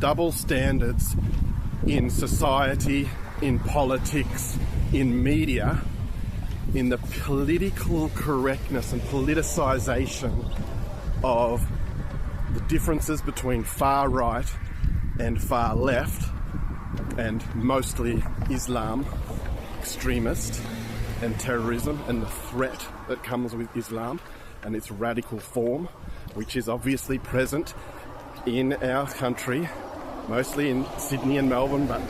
double standards in society, in politics, in media, in the political correctness and politicisation of the differences between far right and far left, and mostly Islam, extremist and terrorism, and the threat that comes with Islam and its radical form, which is obviously present in our country, mostly in Sydney and Melbourne, but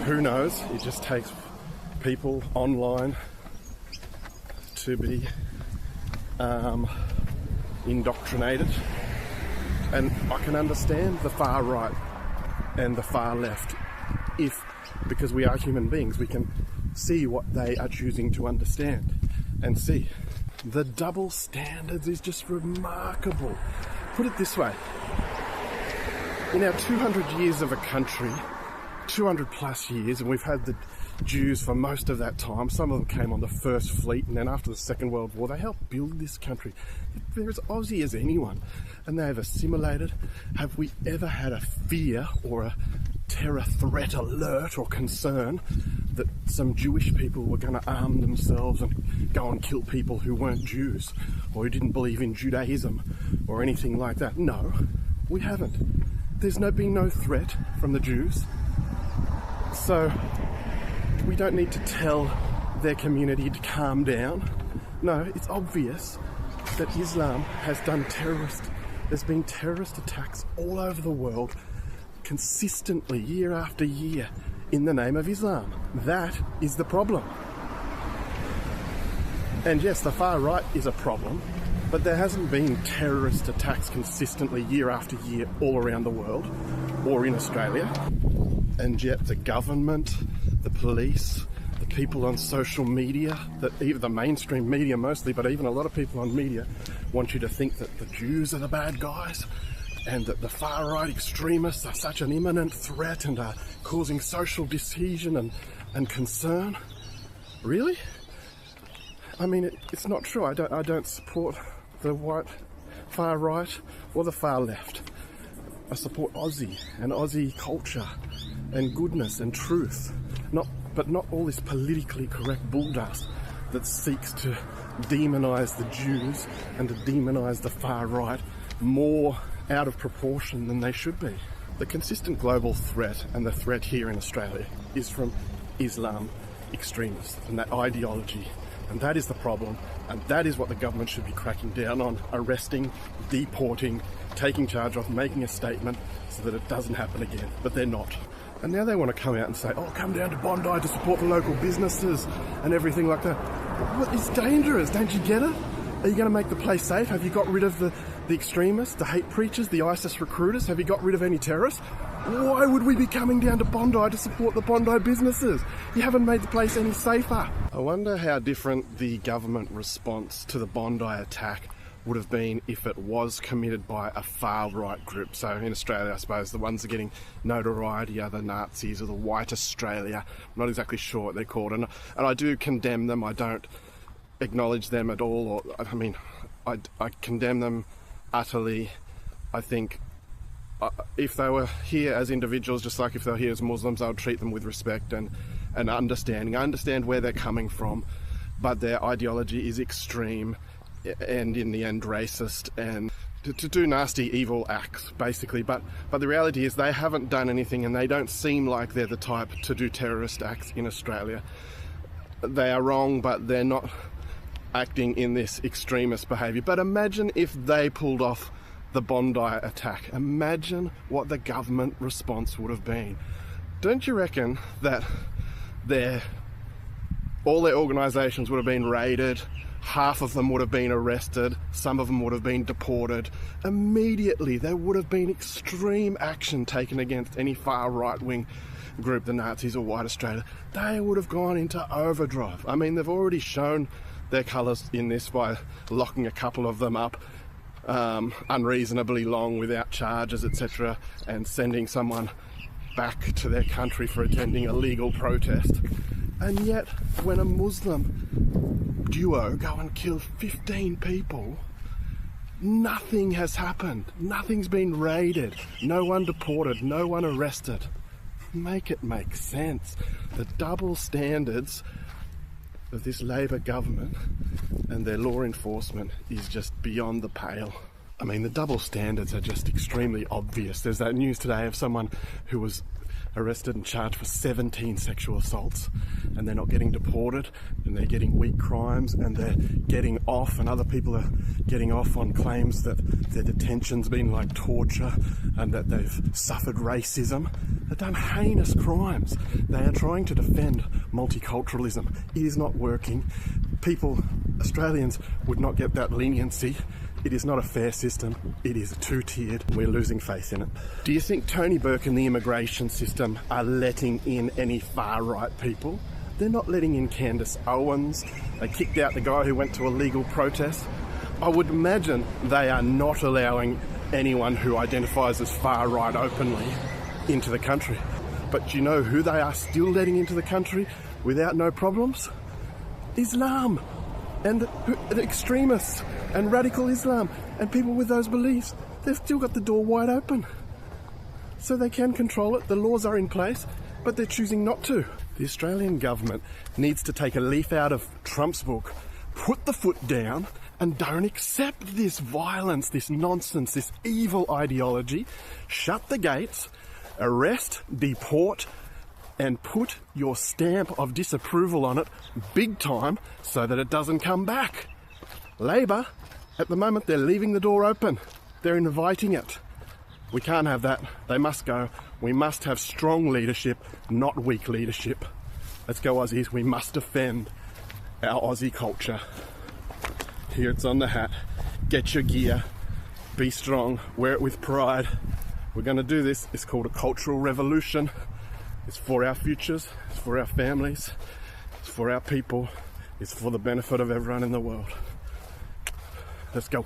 who knows, it just takes people online to be indoctrinated. And I can understand the far right and the far left because we are human beings, we can see what they are choosing to understand and see. The double standards is just remarkable. Put it this way, in our 200 years of a country, 200 plus years, and we've had the Jews for most of that time. Some of them came on the First Fleet, and then after the Second World War, they helped build this country. They're as Aussie as anyone, and they have assimilated. Have we ever had a fear or a terror threat alert or concern that some Jewish people were going to arm themselves and go and kill people who weren't Jews or who didn't believe in Judaism or anything like that? No, we haven't. There's been no threat from the Jews. So we don't need to tell their community to calm down. No, it's obvious that Islam has done there's been terrorist attacks all over the world consistently, year after year, in the name of Islam. That is the problem. And yes, the far right is a problem, but there hasn't been terrorist attacks consistently year after year all around the world or in Australia. And yet the government, the police, the people on social media, even the mainstream media mostly, but even a lot of people on media want you to think that the Jews are the bad guys and that the far-right extremists are such an imminent threat and are causing social dishesion and concern. Really? I mean, it's not true. I don't support the far right or the far left. I support Aussie and Aussie culture and goodness and truth, but not all this politically correct bulldust that seeks to demonise the Jews and to demonise the far right more out of proportion than they should be. The consistent global threat, and the threat here in Australia, is from Islam extremists and that ideology. And that is the problem, and that is what the government should be cracking down on, arresting, deporting, taking charge of, making a statement so that it doesn't happen again. But they're not. And now they want to come out and say, oh, come down to Bondi to support the local businesses and everything like that. What is dangerous? Don't you get it? Are you going to make the place safe? Have you got rid of the extremists, the hate preachers, the ISIS recruiters? Have you got rid of any terrorists? Why would we be coming down to Bondi to support the Bondi businesses? You haven't made the place any safer. I wonder how different the government response to the Bondi attack would have been if it was committed by a far-right group. So in Australia, I suppose, the ones that are getting notoriety are the Nazis or the White Australia. I'm not exactly sure what they're called. And I do condemn them. I don't acknowledge them at all. I condemn them utterly. I think if they were here as individuals, just like if they were here as Muslims, I would treat them with respect and understanding. I understand where they're coming from, but their ideology is extreme and in the end racist and to do nasty evil acts basically, but the reality is they haven't done anything and they don't seem like they're the type to do terrorist acts in Australia. They are wrong, but they're not acting in this extremist behaviour. But imagine if they pulled off the Bondi attack. Imagine what the government response would have been. Don't you reckon that all their organisations would have been raided, half of them would have been arrested, some of them would have been deported? Immediately there would have been extreme action taken against any far right-wing group, the Nazis or White Australia. They would have gone into overdrive. I mean, they've already shown their colours in this by locking a couple of them up unreasonably long without charges, etc., and sending someone back to their country for attending a legal protest. And yet, when a Muslim duo go and kill 15 people, Nothing has happened. Nothing's been raided. No one deported. No one arrested. Make it make sense. The double standards of this Labor government and their law enforcement is just beyond the pale. I mean, the double standards are just extremely obvious. There's that news today of someone who was arrested and charged for 17 sexual assaults, and they're not getting deported, and they're getting weak crimes, and they're getting off, and other people are getting off on claims that their detention's been like torture and that they've suffered racism. They've done heinous crimes. They are trying to defend multiculturalism. It is not working. Australians would not get that leniency. It is not a fair system. It is two-tiered. We're losing faith in it. Do you think Tony Burke and the immigration system are letting in any far-right people? They're not letting in Candace Owens. They kicked out the guy who went to a legal protest. I would imagine they are not allowing anyone who identifies as far-right openly into the country. But do you know who they are still letting into the country without no problems? Islam and extremists and radical Islam and people with those beliefs. They've still got the door wide open. So they can control it. The laws are in place, but they're choosing not to. The Australian government needs to take a leaf out of Trump's book, put the foot down, and don't accept this violence, this nonsense, this evil ideology. Shut the gates, arrest, deport, and put your stamp of disapproval on it big time so that it doesn't come back. Labor, at the moment, they're leaving the door open. They're inviting it. We can't have that. They must go. We must have strong leadership, not weak leadership. Let's go, Aussies. We must defend our Aussie culture. Here it's on the hat. Get your gear. Be strong. Wear it with pride. We're going to do this. It's called a cultural revolution. It's for our futures. It's for our families. It's for our people. It's for the benefit of everyone in the world. Let's go.